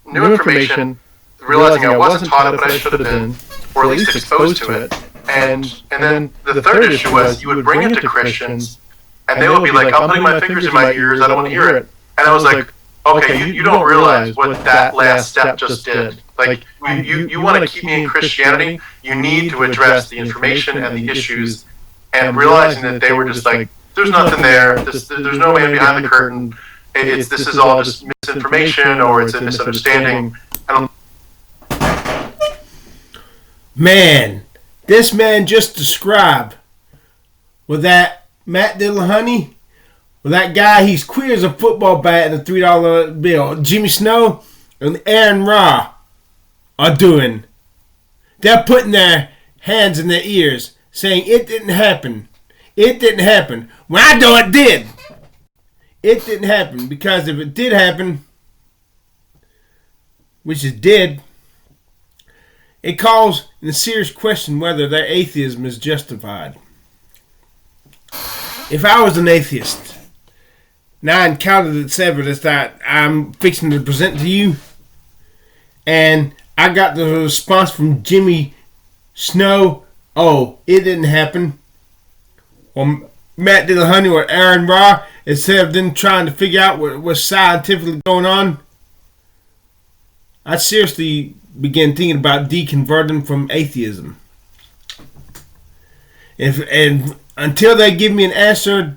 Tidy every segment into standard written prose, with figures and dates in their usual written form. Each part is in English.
new information, realizing I wasn't taught it, but I should have been, or at least exposed to it. And then the third issue was you would bring it to Christians, and they would be like, I'm putting my fingers in my ears, I don't want to hear it. And I was like, okay, you don't realize what that last step just did. Like, you want to keep me in Christianity, you need to address the information and the issues, and realizing that they were just like, there's nothing there, there's no man behind the curtain, this is all just misinformation, or it's a misunderstanding. Man, this man just described with that Matt Dillahunty, with that guy, he's queer as a football bat and a $3 bill. Jimmy Snow and Aron Ra are doing. They're putting their hands in their ears, saying it didn't happen. It didn't happen. When I know it did. It didn't happen, because if it did happen, which it did, it calls into serious question whether their atheism is justified. If I was an atheist, now I encountered this evidence that I'm fixing to present to you, and I got the response from Jimmy Snow, oh, it didn't happen. Or Matt Dillahunty or Aron Ra, instead of them trying to figure out what's scientifically going on, I'd seriously begin thinking about deconverting from atheism. And until they give me an answer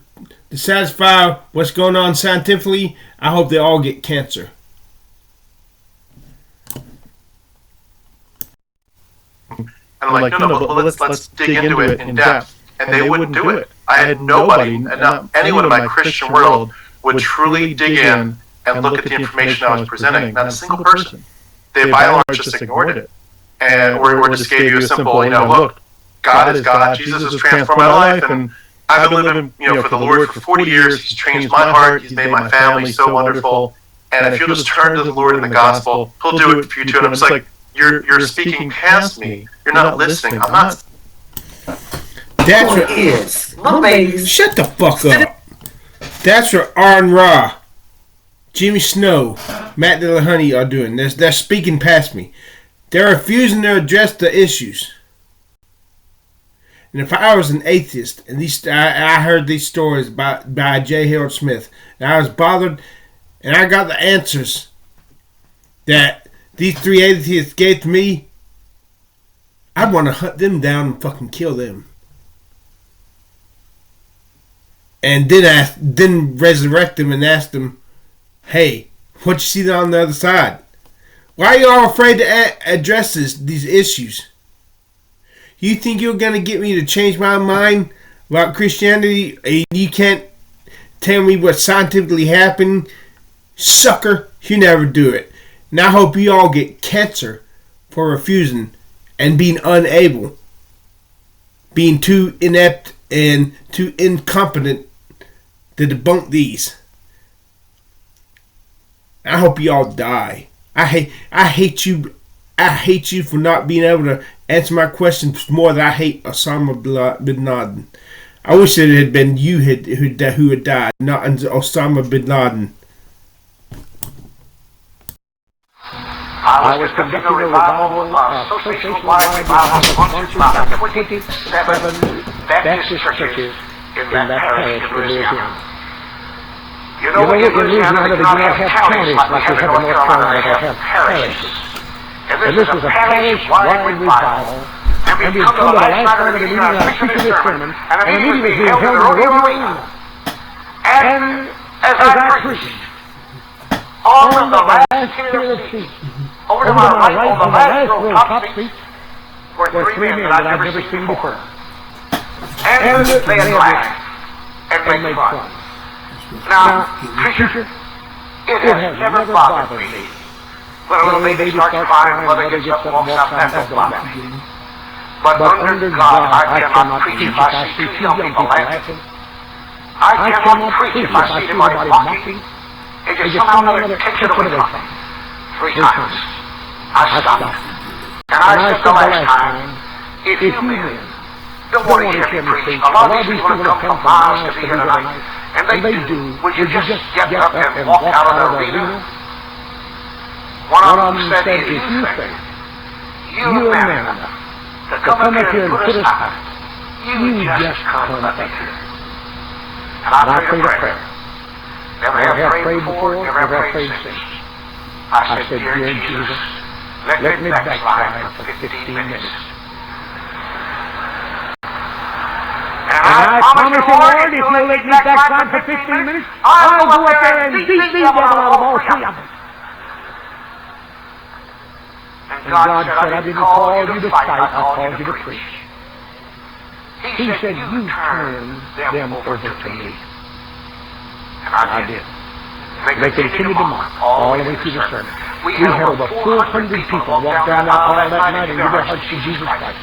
to satisfy what's going on scientifically, I hope they all get cancer. And I'm like, no, but let's dig into it in depth. And they wouldn't do it. I had nobody, and not anyone in my Christian world, would truly dig in and look at the information I was presenting. Not a single person. They by and large just ignored it. And or just gave you a simple, look, God is God, Jesus has transformed my life, and I've been living, for the Lord for 40 years. He's changed my heart. He's made my family so wonderful. And if you'll just turn to the Lord in the gospel, He'll do it for you too. And I'm just like, you're speaking past me. You're not listening. I'm not. That's what is. Shut the fuck up. That's what Aron Ra, Jimmy Snow, Matt Dillahunty are doing. They're speaking past me. They're refusing to address the issues. And if I was an atheist, and I heard these stories by J. Harold Smith, and I was bothered, and I got the answers that these three atheists gave to me, I'd want to hunt them down and fucking kill them. And then resurrect them and ask them, hey, what you see on the other side? Why are you all afraid to address these issues? You think you're going to get me to change my mind about Christianity? You can't tell me what scientifically happened? Sucker, you never do it. And I hope you all get cancer for refusing and being unable, being too inept and too incompetent to debunk these. I hope you all die. I hate you. I hate you for not being able to answer my questions more than I hate Osama bin Laden. I wish it had been you who had died, not Osama bin Laden. I was conducting a revival, association-wide revival sponsored by 27 Baptist churches in that parish in Louisiana. You know, in Louisiana, they do not have counties like we have in North Carolina. They have parishes. And this is a parish-wide revival. And we come to the last night of the meeting, and I preached this sermon, and the meeting was being held in the Roman Arena. And as I preached, on the last tier of seats, over to my right, on the last row top seat, were three men that I'd never seen before. And they had laughed and made fun. Now, preacher, it has never bothered me when a little baby starts crying, mother gets up and walks out, that won't bother me. But under God, I cannot preach if I see two young people laughing. I cannot preach if I see somebody mocking. It just somehow or another takes it away from me. 3 times. I stopped. And I said the last time, if you men don't want to hear me preach, a lot of these people have come from miles to be here tonight, and they do, would you just get up and walk out of the arena? One One of them said, if you think you are man enough to come up here and put us out, you just come up here. And I prayed a prayer. Never have prayed before, never have prayed since. I said, dear Jesus, let me backslide for 15 minutes. And I promise you, Lord, if you'll let me backslide for 15 minutes, I'll go up there and beat the devil out of all three of them. And God said, I didn't call you to fight, I called you to preach. He said, you turn them over to me. And I did. They continued to mock all the way through the sermon. We had over 400 people walk down that hall that night and give their hearts to Jesus Christ.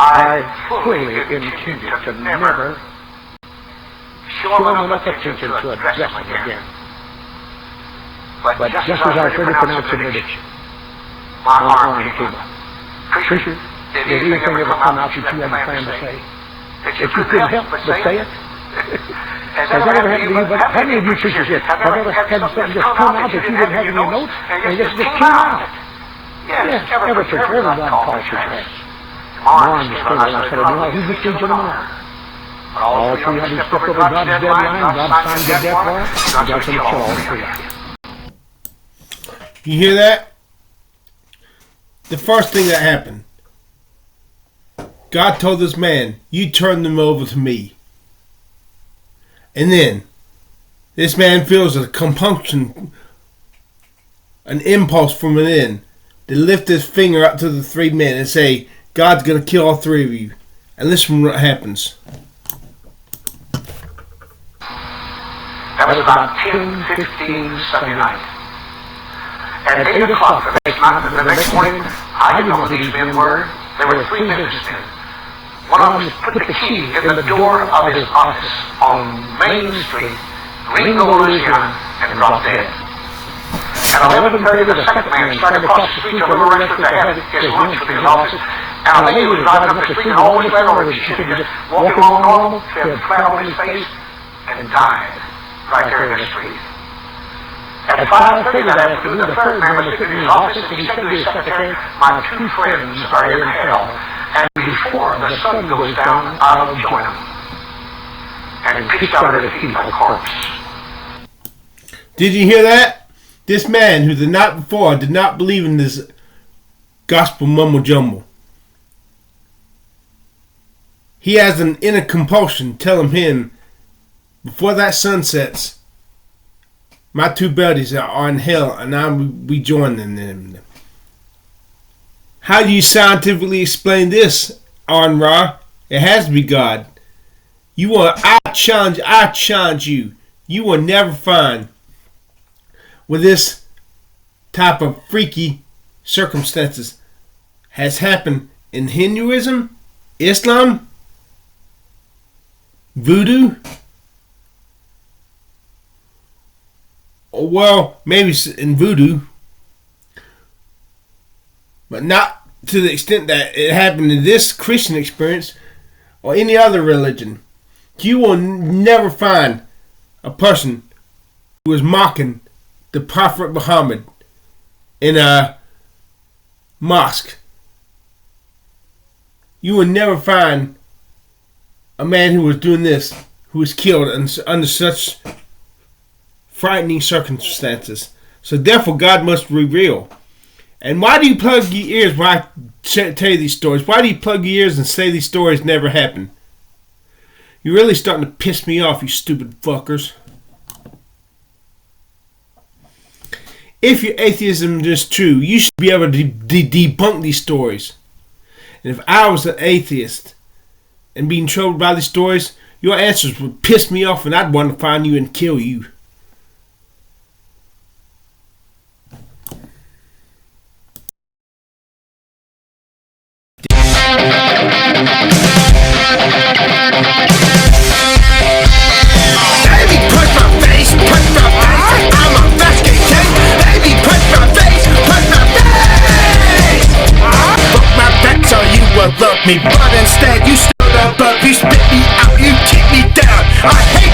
I fully intended to never show them enough attention to address them again. But just as I heard it pronounced the benediction, my arm came up. Preacher, did anything ever come out that you had planned to say? That you couldn't help but say it? Has that ever happened to you? But how many of you preachers yet have ever had something just come out that you didn't have in your notes and just came out? Yes, every preacher, every God-called preacher has. My arm was full, and I said, no, he's the teacher of the Lord. All 300 stepped over God's deadline, God signed the death warrant, and God's going to kill all three of you. You hear that? The first thing that happened, God told this man, you turn them over to me. And then, this man feels a compunction, an impulse from within, to lift his finger up to the three men and say, God's going to kill all three of you. And listen to what happens. That was about 10:15 Sunday night. At 8 o'clock the next morning, I didn't know who these men were. There were three businessmen. One of them put the key in the door of his office on Main Street, Reno, Louisiana, and dropped dead. At 11:30, the second man started across the street to a little restaurant to have his lunch with his office. And a lady was driving up the street and almost ran over. She could just walk along normal, she had flat on his face, and died right there in the street. At 5:30 that afternoon, the third man was sitting in his office, and he said to his secretary, my two friends are in hell, and before the sun goes down, I'll join them. And he pitched out at his feet like a corpse. Did you hear that? This man who the night before did not believe in this gospel mumble jumble. He has an inner compulsion telling him, before that sun sets, my two buddies are in hell and I'll be joining them. How do you scientifically explain this, Aron Ra? It has to be God. I challenge you. You will never find where this type of freaky circumstances has happened in Hinduism, Islam, Voodoo, or well, maybe in Voodoo, but not to the extent that it happened in this Christian experience or any other religion. You will never find a person who is mocking the Prophet Muhammad in a mosque. You will never find a man who was doing this, who was killed under such frightening circumstances. So therefore God must reveal. And why do you plug your ears when I tell you these stories? Why do you plug your ears and say these stories never happened? You're really starting to piss me off, you stupid fuckers. If your atheism is true, you should be able to debunk these stories. And if I was an atheist and being troubled by these stories, your answers would piss me off and I'd want to find you and kill you. Love me, but instead you stood above, you spit me out, you kick me down. I hate